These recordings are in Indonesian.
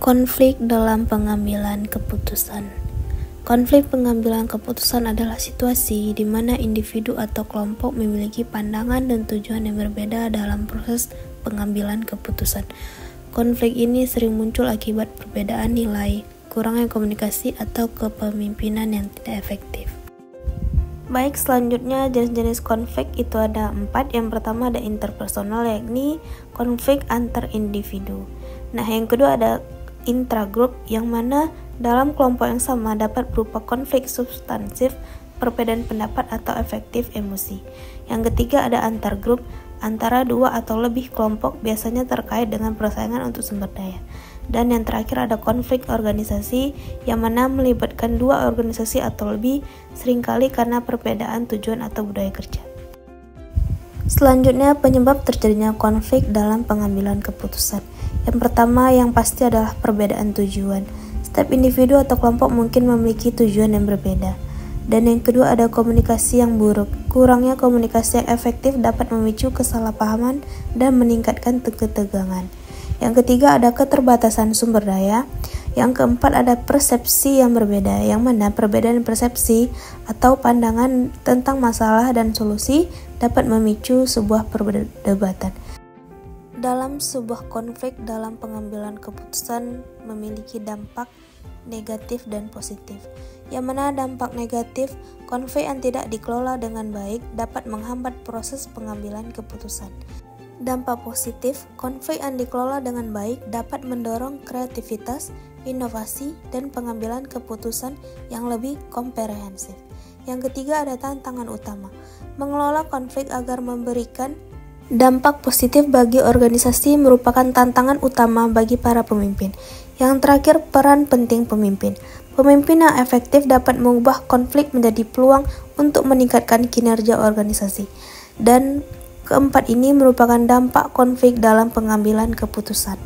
Konflik dalam pengambilan keputusan. Konflik pengambilan keputusan adalah situasi di mana individu atau kelompok memiliki pandangan dan tujuan yang berbeda dalam proses pengambilan keputusan. Konflik ini sering muncul akibat perbedaan nilai, kurangnya komunikasi, atau kepemimpinan yang tidak efektif. Baik, selanjutnya jenis-jenis konflik itu ada 4. Yang pertama ada interpersonal, yakni konflik antar individu. Nah, yang kedua ada intragroup, yang mana dalam kelompok yang sama dapat berupa konflik substansif, perbedaan pendapat, atau efektif emosi. Yang ketiga ada antargrup, antara 2 atau lebih kelompok, biasanya terkait dengan persaingan untuk sumber daya. Dan yang terakhir ada konflik organisasi, yang mana melibatkan 2 organisasi atau lebih, seringkali karena perbedaan tujuan atau budaya kerja. Selanjutnya, penyebab terjadinya konflik dalam pengambilan keputusan. Yang pertama yang pasti adalah perbedaan tujuan. Setiap individu atau kelompok mungkin memiliki tujuan yang berbeda. Dan yang kedua ada komunikasi yang buruk. Kurangnya komunikasi yang efektif dapat memicu kesalahpahaman dan meningkatkan ketegangan. Yang ketiga ada keterbatasan sumber daya. Yang keempat ada persepsi yang berbeda, yang mana perbedaan persepsi atau pandangan tentang masalah dan solusi dapat memicu sebuah perdebatan. Dalam sebuah konflik dalam pengambilan keputusan memiliki dampak negatif dan positif. Yang mana dampak negatif, konflik yang tidak dikelola dengan baik dapat menghambat proses pengambilan keputusan. Dampak positif, konflik yang dikelola dengan baik dapat mendorong kreativitas, inovasi, dan pengambilan keputusan yang lebih komprehensif. Yang ketiga ada tantangan utama, mengelola konflik agar memberikan dampak positif bagi organisasi merupakan tantangan utama bagi para pemimpin. Yang terakhir, peran penting pemimpin. Pemimpin yang efektif dapat mengubah konflik menjadi peluang untuk meningkatkan kinerja organisasi. Dan keempat ini merupakan dampak konflik dalam pengambilan keputusan.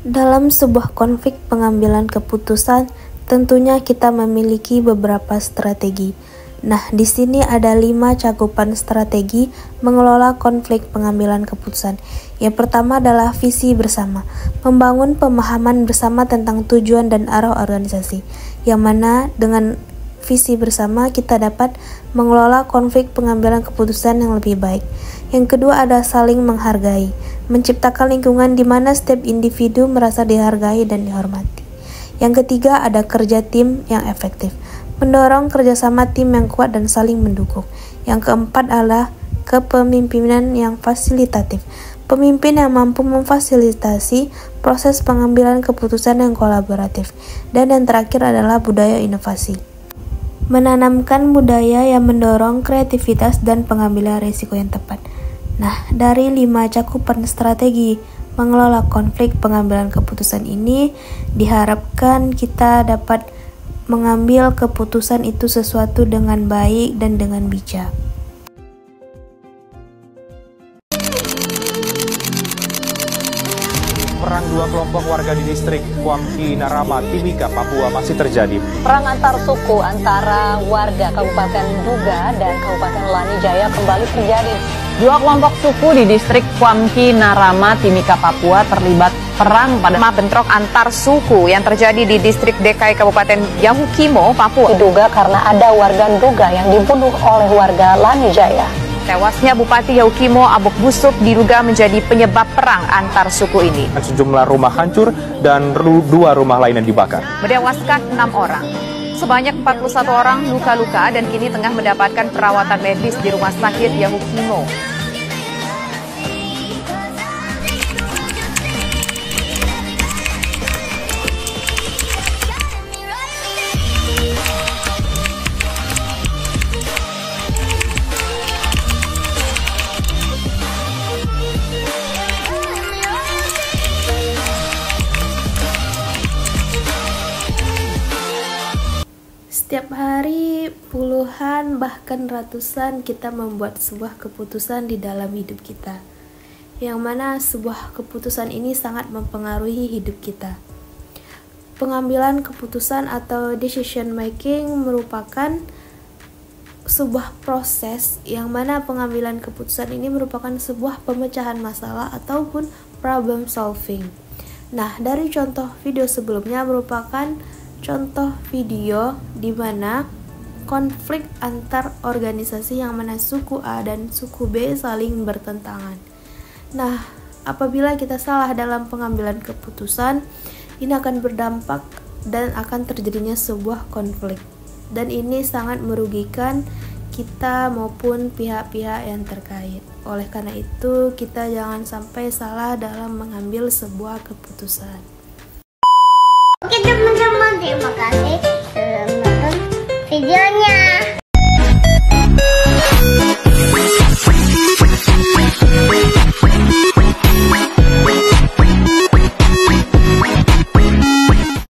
Dalam sebuah konflik pengambilan keputusan, tentunya kita memiliki beberapa strategi. Nah, di sini ada 5 cakupan strategi mengelola konflik pengambilan keputusan. Yang pertama adalah visi bersama, membangun pemahaman bersama tentang tujuan dan arah organisasi, yang mana dengan visi bersama kita dapat mengelola konflik pengambilan keputusan yang lebih baik. Yang kedua ada saling menghargai, menciptakan lingkungan di mana setiap individu merasa dihargai dan dihormati. Yang ketiga ada kerja tim yang efektif, mendorong kerjasama tim yang kuat dan saling mendukung. Yang keempat adalah kepemimpinan yang fasilitatif, pemimpin yang mampu memfasilitasi proses pengambilan keputusan yang kolaboratif. Dan yang terakhir adalah budaya inovasi, menanamkan budaya yang mendorong kreativitas dan pengambilan risiko yang tepat. Nah, dari 5 cakupan strategi mengelola konflik pengambilan keputusan ini, diharapkan kita dapat mengambil keputusan itu sesuatu dengan baik dan dengan bijak. Perang 2 kelompok warga di distrik Kuamki Narama, Timika, Papua masih terjadi. Perang antar suku antara warga Kabupaten Duga dan Kabupaten Lanijaya kembali terjadi. 2 kelompok suku di distrik Kuamki Narama, Timika, Papua terlibat perang pada bentrok antar suku yang terjadi di distrik DKI Kabupaten Yahukimo, Papua. Diduga karena ada warga Duga yang dibunuh oleh warga Lanijaya. Tewasnya Bupati Yahukimo Abok Busuk diduga menjadi penyebab perang antar suku ini. Sejumlah rumah hancur dan 2 rumah lainnya dibakar. Menewaskan 6 orang. Sebanyak 41 orang luka-luka dan kini tengah mendapatkan perawatan medis di Rumah Sakit Yahukimo. Setiap hari puluhan bahkan ratusan kita membuat sebuah keputusan di dalam hidup kita, yang mana sebuah keputusan ini sangat mempengaruhi hidup kita. Pengambilan keputusan atau decision making merupakan sebuah proses yang mana pengambilan keputusan ini merupakan sebuah pemecahan masalah ataupun problem solving. Nah, dari contoh video sebelumnya merupakan contoh video di mana konflik antar organisasi yang mana suku A dan suku B saling bertentangan. Nah, apabila kita salah dalam pengambilan keputusan, ini akan berdampak dan akan terjadinya sebuah konflik. Dan ini sangat merugikan kita maupun pihak-pihak yang terkait. Oleh karena itu, kita jangan sampai salah dalam mengambil sebuah keputusan. Oke teman-teman, terima kasih sudah menonton videonya.